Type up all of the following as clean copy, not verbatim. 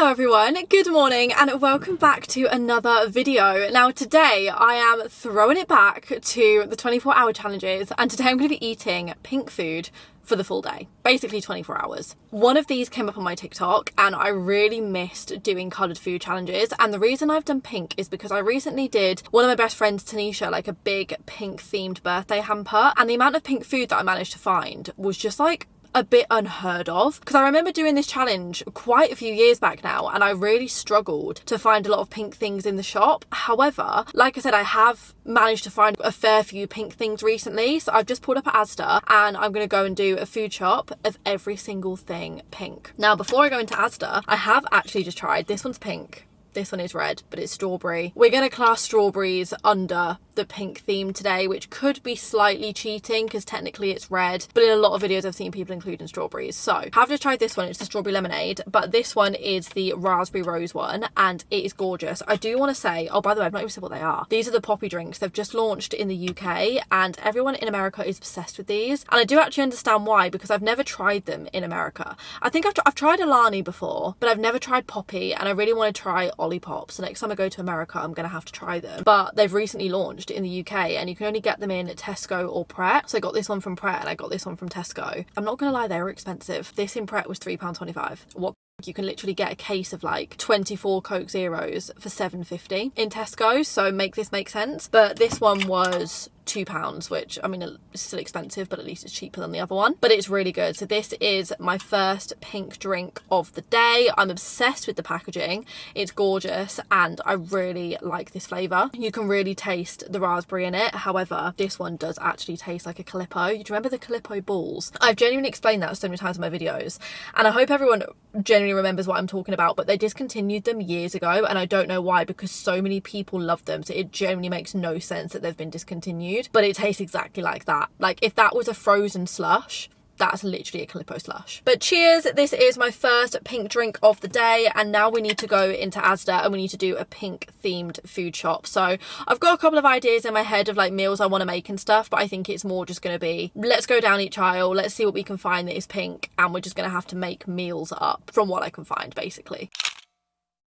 Hello everyone, good morning and welcome back to another video. Now today I am throwing it back to the 24-hour challenges, and today I'm going to be eating pink food for the full day, basically 24 hours. One of these came up on my TikTok and I really missed doing coloured food challenges, and the reason I've done pink is because I recently did one of my best friends, Tanisha, like a big pink themed birthday hamper, and the amount of pink food that I managed to find was just like a bit unheard of, because I remember doing this challenge quite a few years back now and I really struggled to find a lot of pink things in the shop. However, like I said, I have managed to find a fair few pink things recently, so I've just pulled up at Asda and I'm going to go and do a food shop of every single thing pink. Now before I go into Asda, I have actually just tried, this one's pink, this one is red, but it's strawberry. We're going to class strawberries under the pink theme today, which could be slightly cheating because technically it's red, but in a lot of videos I've seen people including strawberries. So I've just tried this one, it's the strawberry lemonade, but this one is the raspberry rose one and it is gorgeous. I do want to say, oh by the way, I've not even said what they are. These are the poppy drinks. They've just launched in the UK and everyone in America is obsessed with these, and I do actually understand why, because I've never tried them in America. I think I've tried Alani before, but I've never tried poppy, and I really want to try Olipop, so next time I go to America I'm going to have to try them. But they've recently launched in the UK and you can only get them in Tesco or Pret, so I got this one from Pret and I got this one from Tesco. I'm not gonna lie, they were expensive. This in Pret was £3.25. What? You can literally get a case of like 24 Coke Zeros for £7.50 in Tesco, so make this make sense. But this one was £2, which I mean it's still expensive, but at least it's cheaper than the other one, but it's really good. So this is my first pink drink of the day. I'm obsessed with the packaging, it's gorgeous and I really like this flavour. You can really taste the raspberry in it. However, this one does actually taste like a Calippo. Do you remember the Calippo balls? I've genuinely explained that so many times in my videos and I hope everyone genuinely remembers what I'm talking about, but they discontinued them years ago and I don't know why, because so many people love them, so it genuinely makes no sense that they've been discontinued. But it tastes exactly like that. Like if that was a frozen slush, that's literally a Calippo slush. But cheers, this is my first pink drink of the day, and now we need to go into Asda and we need to do a pink themed food shop. So I've got a couple of ideas in my head of like meals I want to make and stuff, but I think it's more just going to be, let's go down each aisle, let's see what we can find that is pink, and we're just going to have to make meals up from what I can find basically.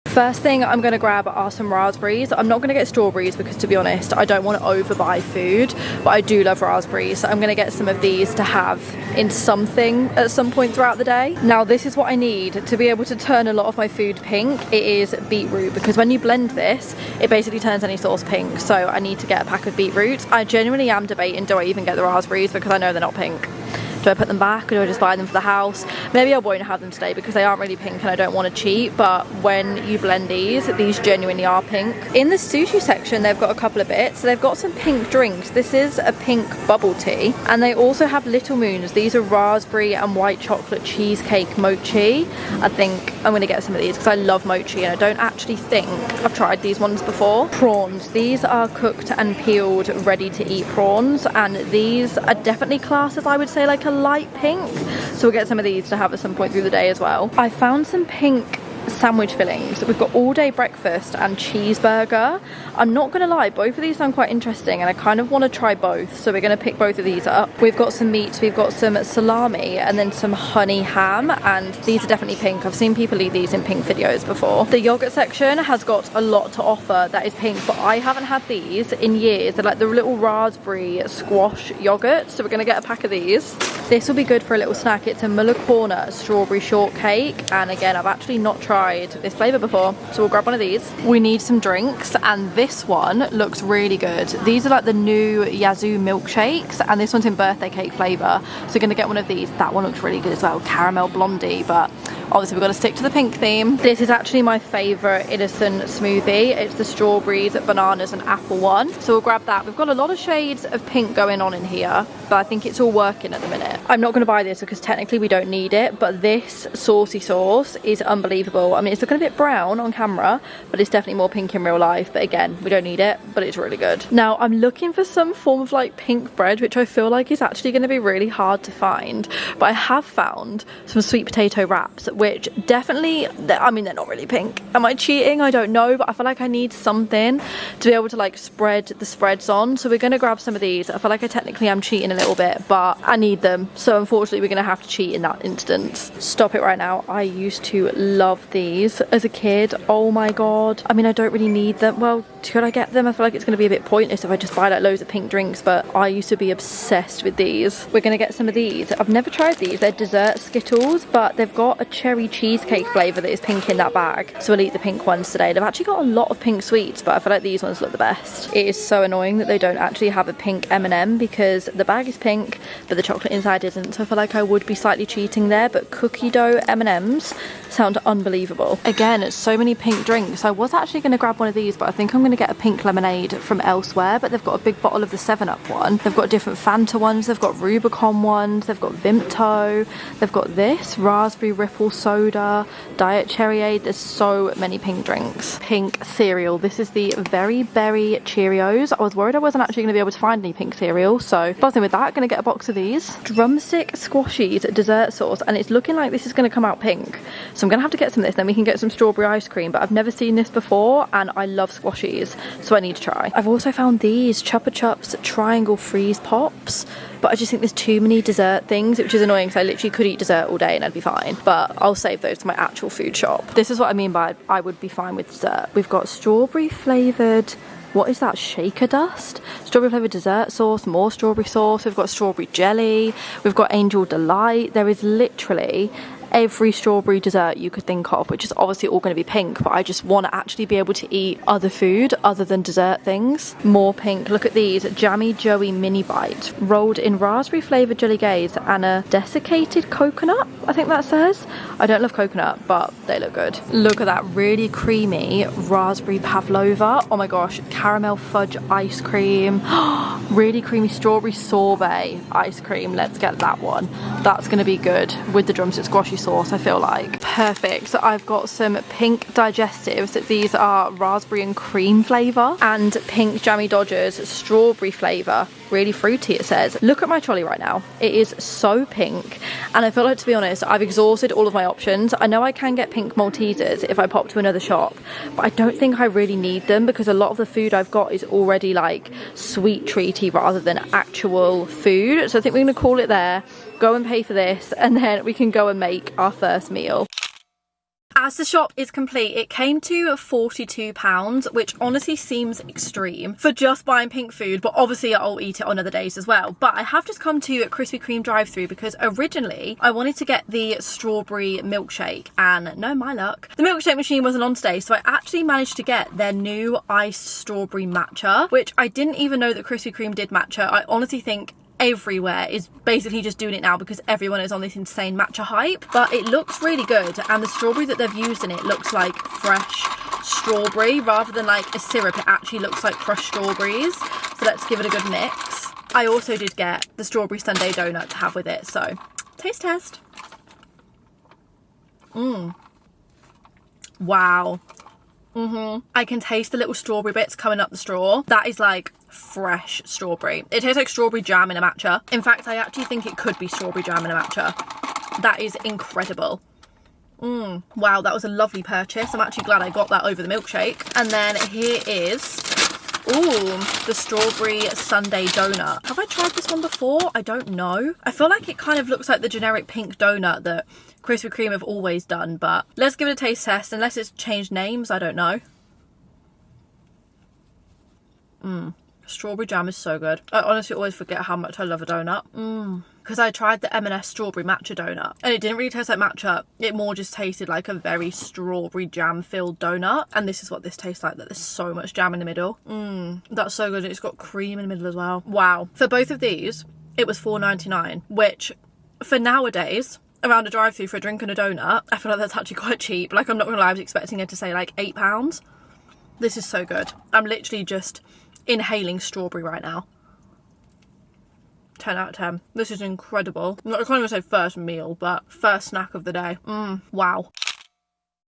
First thing I'm going to grab are some raspberries. I'm not going to get strawberries because, to be honest, I don't want to overbuy food, but I do love raspberries, so I'm going to get some of these to have in something at some point throughout the day. Now this is what I need to be able to turn a lot of my food pink. It is beetroot, because when you blend this it basically turns any sauce pink, so I need to get a pack of beetroot. I genuinely am debating, do I even get the raspberries, because I know they're not pink. Do I put them back or do I just buy them for the house? Maybe I won't have them today because they aren't really pink and I don't want to cheat, but when you blend these genuinely are pink. In the sushi section they've got a couple of bits. So they've got some pink drinks. This is a pink bubble tea, and they also have Little Moons. These are raspberry and white chocolate cheesecake mochi. I think I'm going to get some of these because I love mochi and I don't actually think I've tried these ones before. Prawns. These are cooked and peeled ready to eat prawns, and these are definitely classed as, I would say, like a light pink, so we'll get some of these to have at some point through the day as well. I found some pink sandwich fillings. We've got all day breakfast and cheeseburger. I'm not gonna lie, both of these sound quite interesting and I kind of want to try both, so we're gonna pick both of these up. We've got some meat, we've got some salami and then some honey ham, and these are definitely pink. I've seen people eat these in pink videos before. The yogurt section has got a lot to offer that is pink, but I haven't had these in years. They're like the little raspberry squash yogurt, so we're gonna get a pack of these. This will be good for a little snack. It's a Muller Corner strawberry shortcake, and again I've actually not tried this flavour before, so we'll grab one of these. We need some drinks, and this one looks really good. These are like the new Yazoo milkshakes, and this one's in birthday cake flavour, so we're going to get one of these. That one looks really good as well, caramel blondie, but obviously we've got to stick to the pink theme. This is actually my favourite innocent smoothie. It's the strawberries, bananas and apple one, so we'll grab that. We've got a lot of shades of pink going on in here, but I think it's all working at the minute. I'm not going to buy this because technically we don't need it, but this saucy sauce is unbelievable. I mean, it's looking a bit brown on camera, but it's definitely more pink in real life, but again, we don't need it, but it's really good. Now I'm looking for some form of like pink bread, which I feel like is actually going to be really hard to find, but I have found some sweet potato wraps, which definitely, I mean, they're not really pink. Am I cheating? I don't know, but I feel like I need something to be able to like spread the spreads on. So we're gonna grab some of these. I feel like I technically am cheating a little bit, but I need them. So unfortunately we're gonna have to cheat in that instance. Stop it right now. I used to love these as a kid. Oh my God. I mean, I don't really need them. Well, could I get them? I feel like it's gonna be a bit pointless if I just buy like loads of pink drinks, but I used to be obsessed with these. We're gonna get some of these. I've never tried these. They're dessert Skittles, but they've got a cherry cheesecake flavour that is pink in that bag. So we'll eat the pink ones today. They've actually got a lot of pink sweets, but I feel like these ones look the best. It is so annoying that they don't actually have a pink M&M because the bag is pink, but the chocolate inside isn't. So I feel like I would be slightly cheating there, but cookie dough M&Ms sound unbelievable. Again, it's so many pink drinks. I was actually going to grab one of these, but I think I'm going to get a pink lemonade from elsewhere, but they've got a big bottle of the 7-Up one. They've got different Fanta ones. They've got Rubicon ones. They've got Vimto. They've got this raspberry ripple soda, diet cherryade. There's so many pink drinks. Pink cereal. This is the Very Berry Cheerios. I was worried I wasn't actually going to be able to find any pink cereal, so buzzing with that. Going to get a box of these. Drumstick squashies dessert sauce, and it's looking like this is going to come out pink. So I'm going to have to get some of this, then we can get some strawberry ice cream, but I've never seen this before and I love squashies, so I need to try. I've also found these Chupa Chups triangle freeze pops, but I just think there's too many dessert things, which is annoying because I literally could eat dessert all day and I'd be fine, but I'll save those to my actual food shop. This is what I mean by I would be fine with dessert. We've got strawberry flavoured, what is that, shaker dust? Strawberry flavoured dessert sauce, more strawberry sauce. We've got strawberry jelly. We've got Angel Delight. There is literally every strawberry dessert you could think of, which is obviously all going to be pink, but I just want to actually be able to eat other food other than dessert things. More pink. Look at these Jammy Joey mini bites rolled in raspberry flavoured jelly glaze and a desiccated coconut, I think that says. I don't love coconut, but they look good. Look at that really creamy raspberry pavlova. Oh my gosh, caramel fudge ice cream. Really creamy strawberry sorbet ice cream. Let's get that one. That's going to be good with the drumstick squashy sauce, I feel like. Perfect. So I've got some pink digestives. These are raspberry and cream flavour, and pink Jammy Dodgers strawberry flavour. Really fruity, it says. Look at my trolley right now. It is so pink, and I feel like, to be honest, I've exhausted all of my options. I know I can get pink Maltesers if I pop to another shop, but I don't think I really need them because a lot of the food I've got is already like sweet treaty rather than actual food. So I think we're going to call it there, go and pay for this, and then we can go and make our first meal. As the shop is complete, it came to £42, which honestly seems extreme for just buying pink food, but obviously I'll eat it on other days as well. But I have just come to a Krispy Kreme drive-thru because originally I wanted to get the strawberry milkshake, and no, my luck, the milkshake machine wasn't on today, so I actually managed to get their new iced strawberry matcha, which I didn't even know that Krispy Kreme did matcha. I honestly think everywhere is basically just doing it now because everyone is on this insane matcha hype, but it looks really good, and the strawberry that they've used in it looks like fresh strawberry rather than like a syrup. It actually looks like crushed strawberries, so let's give it a good mix. I also did get the strawberry sundae donut to have with it, so taste test. Wow. I can taste the little strawberry bits coming up the straw. That is like fresh strawberry. It tastes like strawberry jam in a matcha. In fact, I actually think it could be strawberry jam in a matcha. That is incredible. Wow, that was a lovely purchase. I'm actually glad I got that over the milkshake. And then here is, the strawberry sundae donut. Have I tried this one before? I don't know. I feel like it kind of looks like the generic pink donut that Krispy Kreme have always done, but let's give it a taste test. Unless it's changed names, I don't know. Strawberry jam is so good. I honestly always forget how much I love a donut. Because I tried the M&S strawberry matcha donut and it didn't really taste like matcha. It more just tasted like a very strawberry jam filled donut, and this is what this tastes like, that there's so much jam in the middle. That's so good. It's got cream in the middle as well. Wow. For both of these it was $4.99, which for nowadays around a drive-thru for a drink and a donut, I feel like that's actually quite cheap. Like, I'm not gonna lie, I was expecting it to say like £8. This is so good. I'm literally just inhaling strawberry right now. 10 out of 10. This is incredible. I can't even say first meal, but first snack of the day. Wow.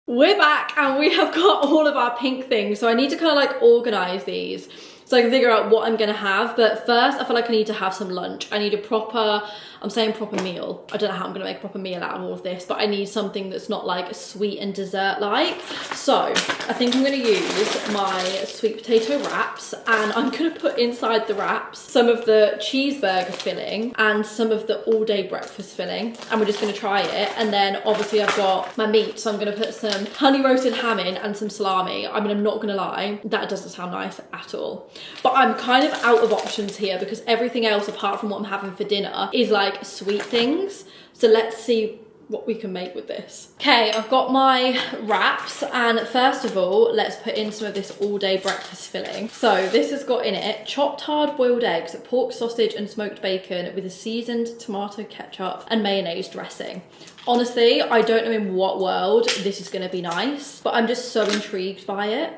We're back and we have got all of our pink things, so I need to kind of like organise these. so I can figure out what I'm gonna have. But first, I feel like I need to have some lunch. I need a proper, I'm saying proper meal. I don't know how I'm gonna make a proper meal out of all of this, but I need something that's not like sweet and dessert-like. So I think I'm gonna use my sweet potato wraps, and I'm gonna put inside the wraps some of the cheeseburger filling and some of the all-day breakfast filling, and we're just gonna try it. And then obviously I've got my meat, so I'm gonna put some honey roasted ham in and some salami. I mean, I'm not gonna lie, that doesn't sound nice at all. But I'm kind of out of options here because everything else apart from what I'm having for dinner is like sweet things. So let's see what we can make with this. Okay, I've got my wraps, and first of all, let's put in some of this all-day breakfast filling. So this has got in it chopped hard-boiled eggs, pork sausage and smoked bacon with a seasoned tomato ketchup and mayonnaise dressing. Honestly, I don't know in what world this is gonna be nice, but I'm just so intrigued by it.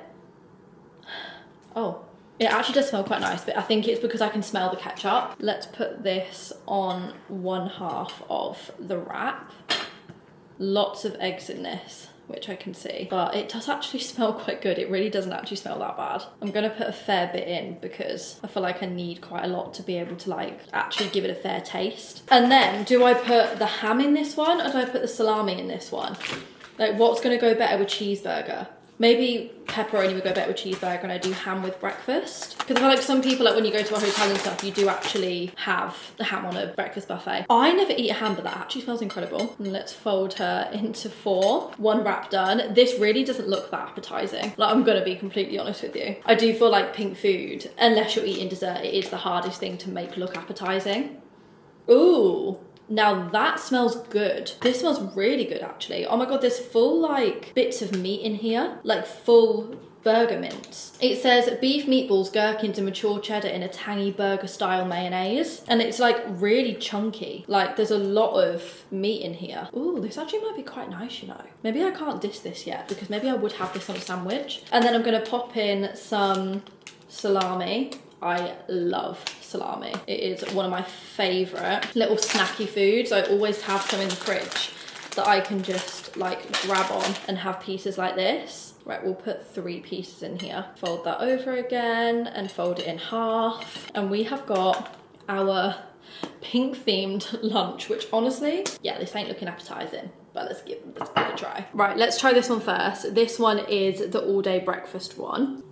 Oh, it actually does smell quite nice, but I think it's because I can smell the ketchup. Let's put this on one half of the wrap. Lots of eggs in this, which I can see, but it does actually smell quite good. It really doesn't actually smell that bad. I'm gonna put a fair bit in because I feel like I need quite a lot to be able to like actually give it a fair taste. And then do I put the ham in this one or do I put the salami in this one? Like, what's gonna go better with cheeseburger? Maybe pepperoni would go better with cheeseburger and I do ham with breakfast. Because I feel like some people, like when you go to a hotel and stuff, you do actually have the ham on a breakfast buffet. I never eat a ham, but that actually smells incredible. And let's fold her into 4. One wrap done. This really doesn't look that appetizing. Like, I'm gonna be completely honest with you. I do feel like pink food, unless you're eating dessert, it is the hardest thing to make look appetizing. Ooh. Now that smells good. This smells really good actually. Oh my God, there's full like bits of meat in here, like full burger mince. It says beef meatballs, gherkins and mature cheddar in a tangy burger style mayonnaise. And it's like really chunky. Like there's a lot of meat in here. Ooh, this actually might be quite nice, you know. Maybe I can't diss this yet because maybe I would have this on a sandwich. And then I'm gonna pop in some salami. I love salami. It is one of my favorite little snacky foods. I always have some in the fridge that I can just like grab on and have pieces like this. Right, we'll put 3 pieces in here. Fold that over again and fold it in half. And we have got our pink themed lunch, which honestly, yeah, this ain't looking appetizing. But let's give it a try. Right, let's try this one first. This one is the all-day breakfast one.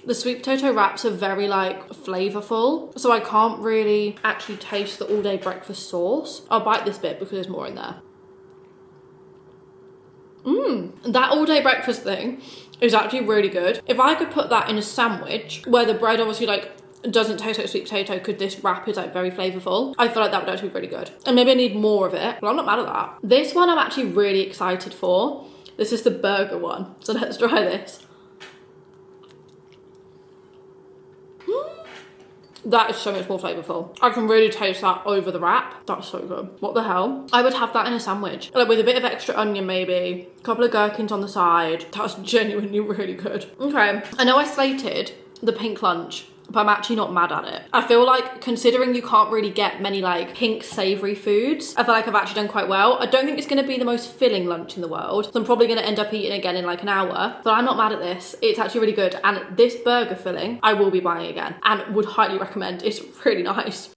The sweet potato wraps are very like flavorful, so I can't really actually taste the all-day breakfast sauce. I'll bite this bit because there's more in there. That all-day breakfast thing is actually really good. If I could put that in a sandwich where the bread obviously like doesn't taste like sweet potato, because this wrap is like very flavorful, I feel like that would actually be really good. And maybe I need more of it, but I'm not mad at that. This one I'm actually really excited for. This is the burger one, so let's try this. That is so much more flavourful. I can really taste that over the wrap. That's so good. What the hell? I would have that in a sandwich. Like with a bit of extra onion maybe, a couple of gherkins on the side. That's genuinely really good. Okay, I know I slated the pink lunch, but I'm actually not mad at it. I feel like considering you can't really get many like pink savoury foods, I feel like I've actually done quite well. I don't think it's gonna be the most filling lunch in the world, so I'm probably gonna end up eating again in like an hour, but I'm not mad at this. It's actually really good, and this burger filling, I will be buying again and would highly recommend. It's really nice.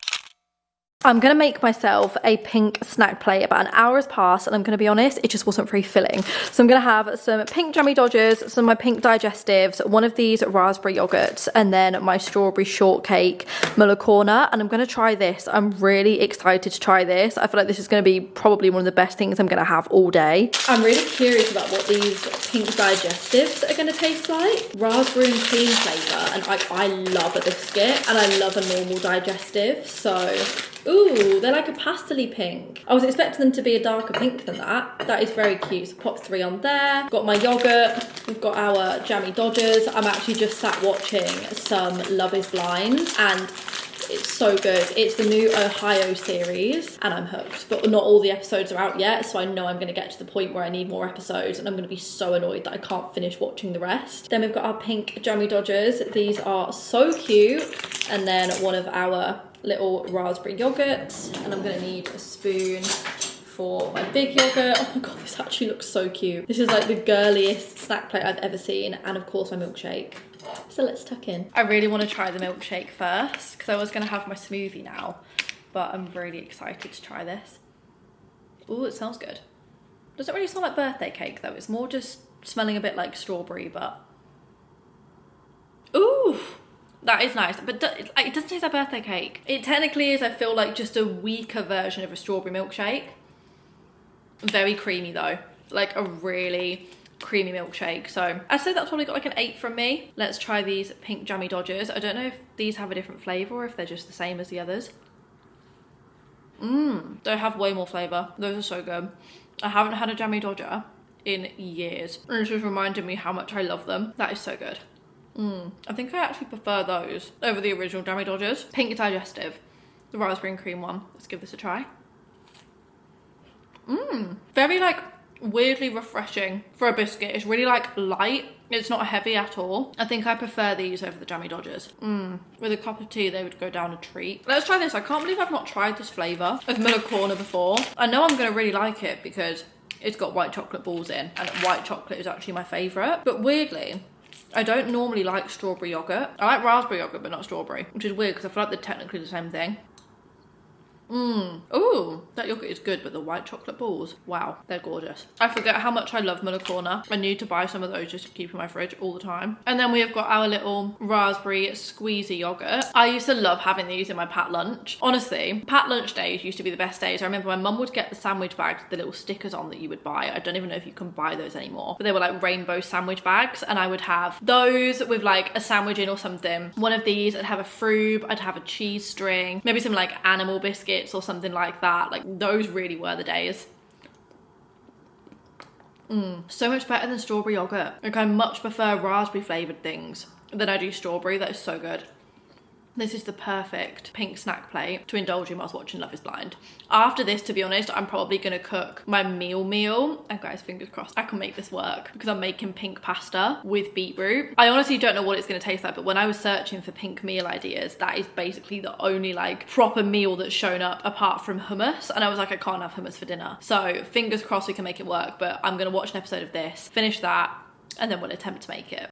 I'm gonna make myself a pink snack plate. About an hour has passed and I'm gonna be honest, it just wasn't very filling. So I'm gonna have some pink jammy dodgers, some of my pink digestives, one of these raspberry yogurts, and then my strawberry shortcake Muller corner. And I'm gonna try this. I'm really excited to try this. I feel like this is gonna be probably one of the best things I'm gonna have all day. I'm really curious about what these pink digestives are gonna taste like. Raspberry and cream flavour, and I love a biscuit and I love a normal digestive, so ooh, they're like a pastel-y pink. I was expecting them to be a darker pink than that. That is very cute. So pop 3 on there. Got my yogurt. We've got our jammy dodgers. I'm actually just sat watching some Love is Blind and it's so good. It's the new Ohio series and I'm hooked, but not all the episodes are out yet, so I know I'm going to get to the point where I need more episodes and I'm going to be so annoyed that I can't finish watching the rest. Then we've got our pink jammy dodgers. These are so cute. And then one of our little raspberry yogurts, and I'm gonna need a spoon for my big yogurt. Oh my god, this actually looks so cute. This is like the girliest snack plate I've ever seen. And of course my milkshake. So let's tuck in. I really want to try the milkshake first because I was going to have my smoothie now, but I'm really excited to try this. Oh, it smells good. Doesn't really smell like birthday cake though. It's more just smelling a bit like strawberry, but ooh, that is nice. But it doesn't taste like birthday cake. It technically is, I feel like, just a weaker version of a strawberry milkshake. Very creamy though, like a really creamy milkshake. So I'd say that's probably got like an 8 from me. Let's try these pink jammy dodgers. I don't know if these have a different flavour or if they're just the same as the others. They have way more flavour. Those are so good. I haven't had a jammy dodger in years. And it's just reminded me how much I love them. That is so good. I think I actually prefer those over the original jammy dodgers. Pink digestive, the raspberry and cream one. Let's give this a try. Very like weirdly refreshing for a biscuit. It's really like light. It's not heavy at all. I think I prefer these over the jammy dodgers. With a cup of tea, they would go down a treat. Let's try this. I can't believe I've not tried this flavour of Milk before. I know I'm gonna really like it because it's got white chocolate balls in, and white chocolate is actually my favourite. But weirdly, I don't normally like strawberry yogurt. I like raspberry yogurt, but not strawberry, which is weird because I feel like they're technically the same thing. Ooh, that yogurt is good, but the white chocolate balls, wow, they're gorgeous. I forget how much I love Milk. I need to buy some of those just to keep in my fridge all the time. And then we have got our little raspberry squeezy yogurt. I used to love having these in my packed lunch. Honestly, packed lunch days used to be the best days. I remember my mum would get the sandwich bags with the little stickers on that you would buy. I don't even know if you can buy those anymore, but they were like rainbow sandwich bags, and I would have those with like a sandwich in or something. One of these, I'd have a frube, I'd have a cheese string, maybe some like animal biscuits or something like that. Like those really were the days. So much better than strawberry yogurt. Like I much prefer raspberry flavoured things than I do strawberry. That is so good. This is the perfect pink snack plate to indulge in whilst watching Love is Blind. After this, to be honest, I'm probably going to cook my meal. And guys, fingers crossed, I can make this work because I'm making pink pasta with beetroot. I honestly don't know what it's going to taste like, but when I was searching for pink meal ideas, that is basically the only like proper meal that's shown up apart from hummus. And I was like, I can't have hummus for dinner. So fingers crossed we can make it work, but I'm going to watch an episode of this, finish that, and then we'll attempt to make it.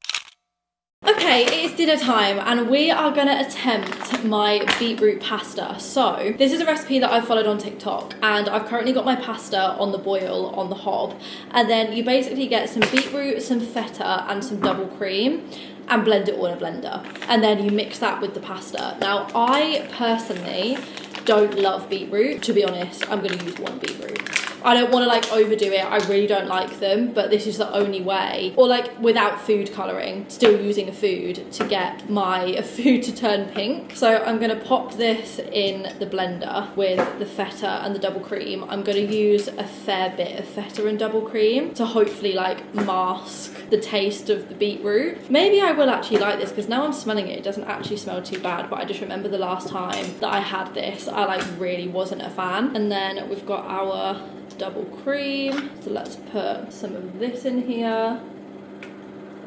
Okay, it is dinner time and we are gonna attempt my beetroot pasta. So this is a recipe that I've followed on TikTok, and I've currently got my pasta on the boil on the hob, and then you basically get some beetroot, some feta and some double cream and blend it all in a blender, and then you mix that with the pasta. Now I personally don't love beetroot, to be honest. I'm gonna use one beetroot. I don't want to like overdo it. I really don't like them, but this is the only way, or like without food colouring, still using a food to get my food to turn pink. So I'm going to pop this in the blender with the feta and the double cream. I'm going to use a fair bit of feta and double cream to hopefully like mask the taste of the beetroot. Maybe I will actually like this because now I'm smelling it, it doesn't actually smell too bad, but I just remember the last time that I had this, I like really wasn't a fan. And then we've got our double cream, so let's put some of this in here,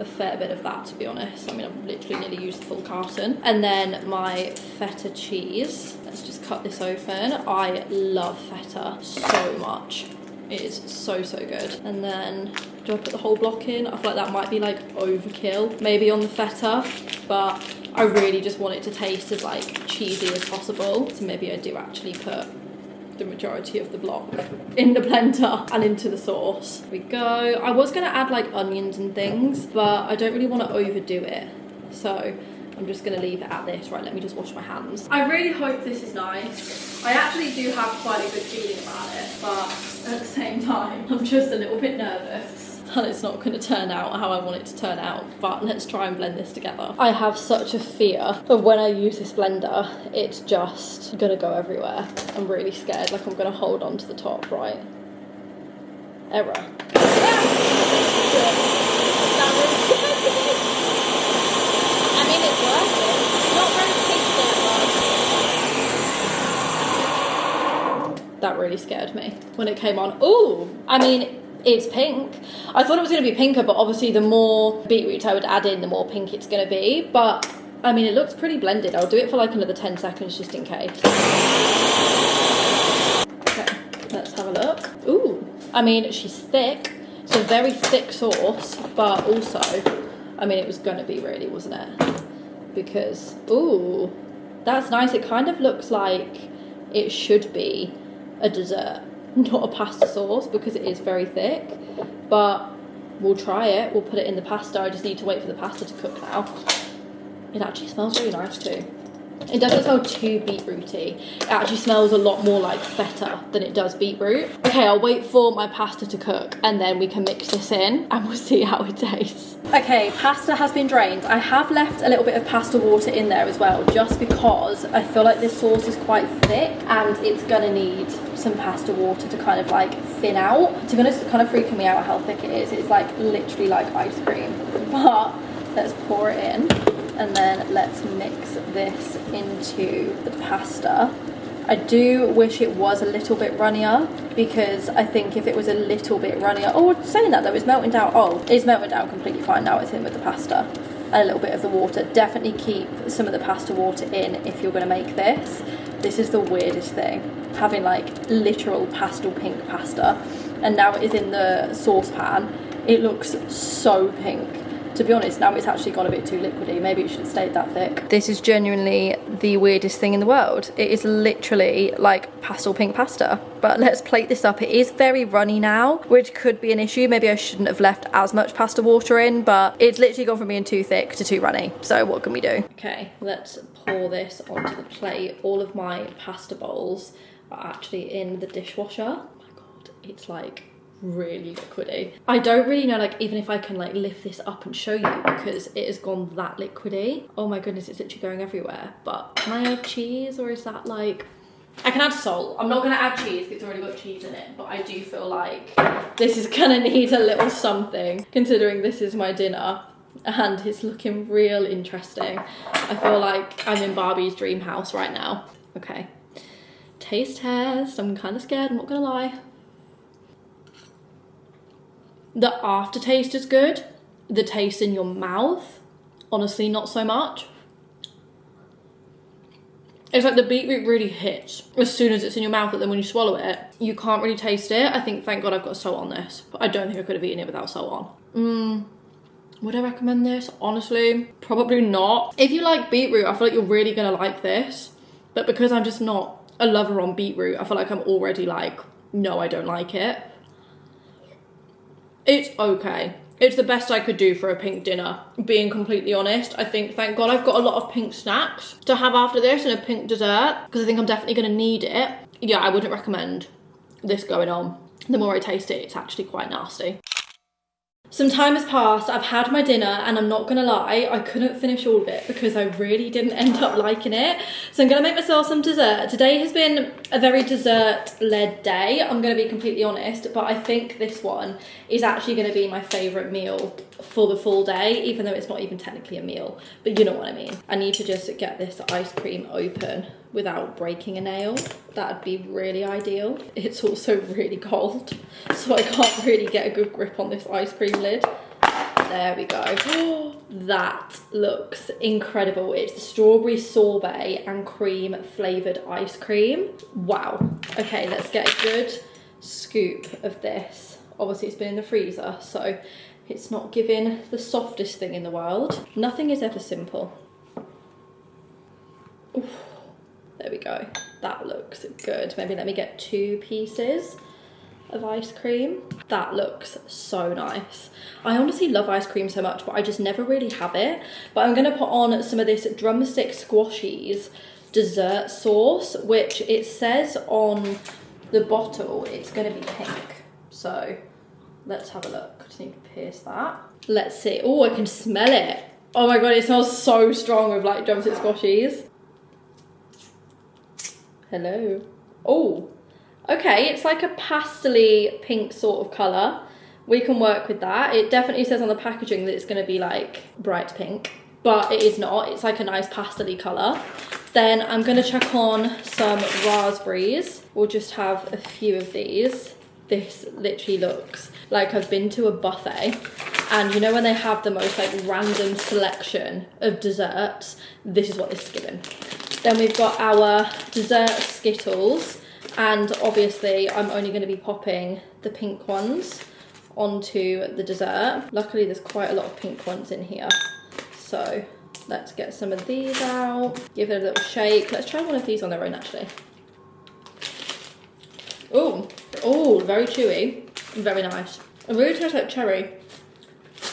a fair bit of that, to be honest. I mean, I've literally nearly used the full carton. And then my feta cheese, let's just cut this open. I love feta so much, it is so good. And then do I put the whole block in? I feel like that might be like overkill maybe on the feta, but I really just want it to taste as like cheesy as possible, so maybe I do actually put the majority of the block in the blender and into the sauce. Here we go. I was going to add like onions and things, but I don't really want to overdo it, so I'm just going to leave it at this. Right, let me just wash my hands. I really hope this is nice. I actually do have quite a good feeling about it, but at the same time I'm just a little bit nervous and it's not going to turn out how I want it to turn out, but let's try and blend this together. I have such a fear of when I use this blender, it's just gonna go everywhere. I'm really scared, like I'm gonna hold on to the top, right? Error. I mean, it's working. It's not very pink yet, but that really scared me when it came on. Ooh, I mean, it's pink. I thought it was going to be pinker, but obviously the more beetroot I would add in, the more pink it's going to be. But, I mean, it looks pretty blended. I'll do it for like another 10 seconds just in case. Okay, let's have a look. I mean, she's thick. It's a very thick sauce, but also, I mean, it was gonna be really, wasn't it? Because, ooh, that's nice. It kind of looks like it should be a dessert, not a pasta sauce, because it is very thick. But we'll try it. We'll put it in the pasta. I just need to wait for the pasta to cook now. It actually smells really nice too. It doesn't smell too beetrooty. It actually smells a lot more like feta than it does beetroot. Okay, I'll wait for my pasta to cook and then we can mix this in and we'll see how it tastes. Okay, pasta has been drained. I have left a little bit of pasta water in there as well, just because I feel like this sauce is quite thick and it's gonna need some pasta water to kind of like thin out. To be honest, it's kind of freaking me out how thick it is. It's like literally like ice cream. But let's pour it in. And then let's mix this into the pasta. I do wish it was a little bit runnier, because I think if it was a little bit runnier, oh, saying that though, it's melting down. Oh, it's melting down completely fine now. It's in with the pasta and a little bit of the water. Definitely keep some of the pasta water in if you're gonna make this. This is the weirdest thing, having like literal pastel pink pasta, and now it is in the saucepan. It looks so pink. To be honest, now it's actually gone a bit too liquidy. Maybe it should have stayed that thick. This is genuinely the weirdest thing in the world. It is literally like pastel pink pasta. But let's plate this up. It is very runny now, which could be an issue. Maybe I shouldn't have left as much pasta water in, but it's literally gone from being too thick to too runny. So what can we do? Okay, let's pour this onto the plate. All of my pasta bowls are actually in the dishwasher. Oh my God, it's like really liquidy. I don't really know like even if I can like lift this up and show you, because it has gone that liquidy. Oh my goodness, it's literally going everywhere. But can I add cheese, or is that like, I can add salt. I'm not gonna add cheese because it's already got cheese in it, but I do feel like this is gonna need a little something, considering this is my dinner and it's looking real interesting. I feel like I'm in Barbie's dream house right now. Okay, taste test. I'm kind of scared, I'm not gonna lie. The aftertaste is good. The taste in your mouth, honestly, not so much. It's like the beetroot really hits as soon as it's in your mouth, but then when you swallow it, you can't really taste it. I think, thank God I've got salt on this, but I don't think I could have eaten it without salt on. Would I recommend this? Honestly, probably not. If you like beetroot, I feel like you're really gonna like this. But because I'm just not a lover on beetroot, I feel like I'm already like, no, I don't like it. It's okay. It's the best I could do for a pink dinner, being completely honest. I think, thank God, I've got a lot of pink snacks to have after this and a pink dessert, because I think I'm definitely going to need it. Yeah, I wouldn't recommend this going on. The more I taste it, it's actually quite nasty. Some time has passed, I've had my dinner, and I'm not gonna lie, I couldn't finish all of it because I really didn't end up liking it. So I'm gonna make myself some dessert. Today has been a very dessert-led day, I'm gonna be completely honest, but I think this one is actually gonna be my favorite meal for the full day, even though it's not even technically a meal, but you know what I mean. I need to just get this ice cream open without breaking a nail. That'd be really ideal. It's also really cold, so I can't really get a good grip on this ice cream lid. There we go. That looks incredible. It's the strawberry sorbet and cream flavored ice cream. Wow. Okay, let's get a good scoop of this. Obviously it's been in the freezer, so it's not giving the softest thing in the world. Nothing is ever simple. Oof. There we go. That looks good. Maybe let me get 2 pieces of ice cream. That looks so nice. I honestly love ice cream so much, but I just never really have it. But I'm gonna put on some of this drumstick squashies dessert sauce, which it says on the bottle it's gonna be pink. So let's have a look. I just need to pierce that. Let's see. Oh, I can smell it. Oh my God, it smells so strong with like drumstick squashies. Hello. Oh, okay, it's like a pastel-y pink sort of colour. We can work with that. It definitely says on the packaging that it's going to be like bright pink, but it is not. It's like a nice pastel-y colour. Then I'm going to chuck on some raspberries. We'll just have a few of these. This literally looks like I've been to a buffet, and you know when they have the most like random selection of desserts, this is what this is given. Then we've got our dessert Skittles, And obviously I'm only going to be popping the pink ones onto the dessert. Luckily there's quite a lot of pink ones in here. So let's get some of these out, give it a little shake. Let's try one of these on their own actually. Oh, very chewy, very nice. It really tastes like cherry.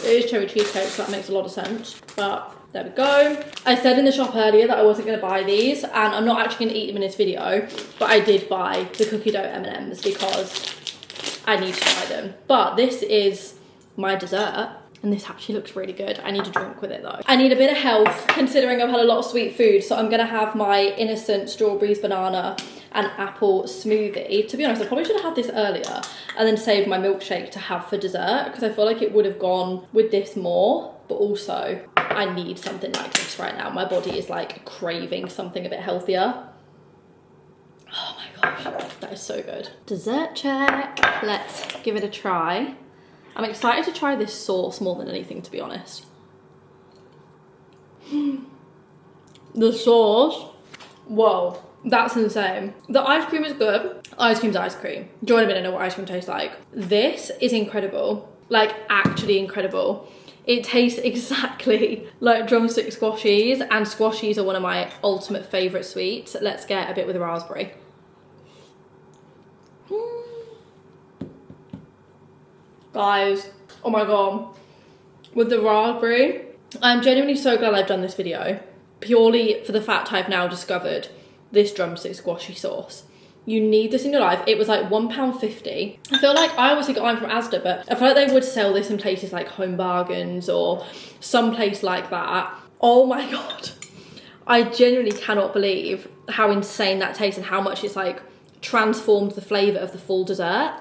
It is cherry cheesecake, so that makes a lot of sense. But there we go. I said in the shop earlier that I wasn't going to buy these, and I'm not actually going to eat them in this video, but I did buy the cookie dough M&Ms because I need to try them. But this is my dessert, and this actually looks really good. I need a drink with it though. I need a bit of health considering I've had a lot of sweet food, so I'm going to have my innocent strawberries, banana and apple smoothie. To be honest, I probably should have had this earlier and then saved my milkshake to have for dessert, because I feel like it would have gone with this more. But also I need something like this right now. My body is like craving something a bit healthier. Oh my gosh, that is so good. Dessert check. Let's give it a try. I'm excited to try this sauce more than anything, to be honest. The sauce, whoa, that's insane. The ice cream is good. Ice cream's ice cream. Do you want to know what ice cream tastes like? This is incredible, like actually incredible. It tastes exactly like drumstick squashies, and squashies are one of my ultimate favourite sweets. Let's get a bit with the raspberry. Guys, oh my god, with the raspberry, I'm genuinely so glad I've done this video, purely for the fact I've now discovered this drumstick squashy sauce. You need this in your life. It was like £1.50. I feel like I obviously got mine from Asda, but I feel like they would sell this in places like Home Bargains or some place like that. Oh my god, I genuinely cannot believe how insane that tastes and how much it's like transformed the flavour of the full dessert.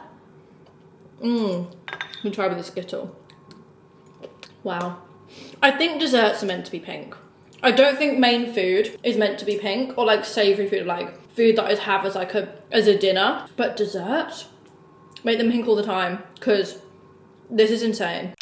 Let me try with the Skittle. Wow. I think desserts are meant to be pink. I don't think main food is meant to be pink, or like savoury food, like food that I have as like as a dinner. But desserts, make them pink all the time, because this is insane.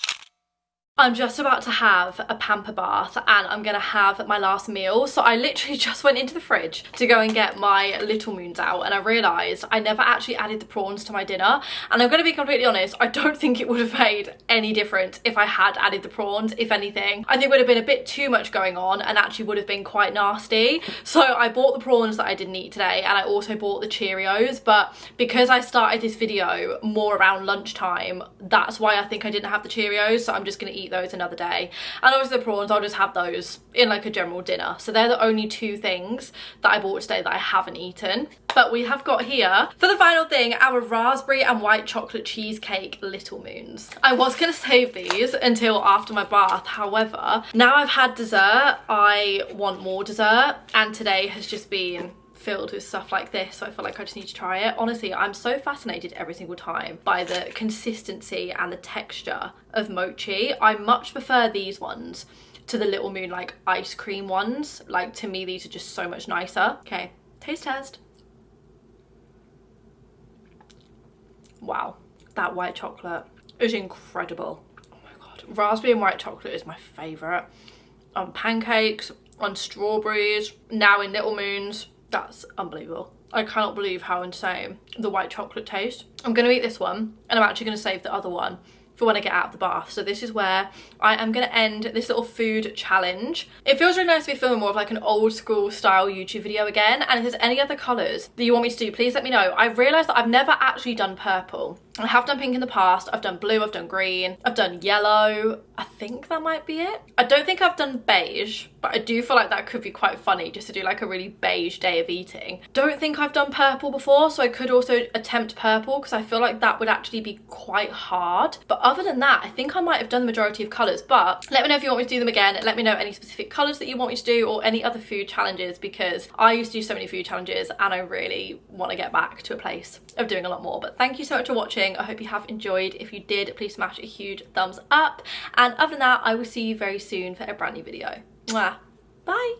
I'm just about to have a pamper bath and I'm gonna have my last meal. So I literally just went into the fridge to go and get my Little Moons out, and I realised I never actually added the prawns to my dinner. And I'm gonna be completely honest, I don't think it would have made any difference if I had added the prawns. If anything, I think it would have been a bit too much going on and actually would have been quite nasty. So I bought the prawns that I didn't eat today, and I also bought the Cheerios. But because I started this video more around lunchtime, that's why I think I didn't have the Cheerios. So I'm just gonna eat those another day, and obviously the prawns, I'll just have those in like a general dinner. So they're the only two things that I bought today that I haven't eaten. But we have got here for the final thing our raspberry and white chocolate cheesecake Little Moons. I was gonna save these until after my bath, however now I've had dessert, I want more dessert, and today has just been filled with stuff like this, so I feel like I just need to try it. Honestly, I'm so fascinated every single time by the consistency and the texture of mochi. I much prefer these ones to the Little Moon like ice cream ones. Like, to me these are just so much nicer. Okay, taste test. Wow, that white chocolate is incredible. Oh my god, raspberry and white chocolate is my favourite on pancakes, on strawberries, now in Little Moons. That's unbelievable. I cannot believe how insane the white chocolate tastes. I'm gonna eat this one, and I'm actually gonna save the other one for when I get out of the bath. So this is where I am gonna end this little food challenge. It feels really nice to be filming more of like an old school style YouTube video again, and if there's any other colours that you want me to do, please let me know. I realised that I've never actually done purple. I have done pink in the past, I've done blue, I've done green, I've done yellow. I think that might be it. I don't think I've done beige, but I do feel like that could be quite funny just to do like a really beige day of eating. Don't think I've done purple before, so I could also attempt purple because I feel like that would actually be quite hard. But other than that, I think I might have done the majority of colours. But let me know if you want me to do them again. Let me know any specific colours that you want me to do, or any other food challenges, because I used to do so many food challenges and I really want to get back to a place of doing a lot more. But thank you so much for watching. I hope you have enjoyed. If you did, please smash a huge thumbs up, and other than that, I will see you very soon for a brand new video. Mwah. Bye.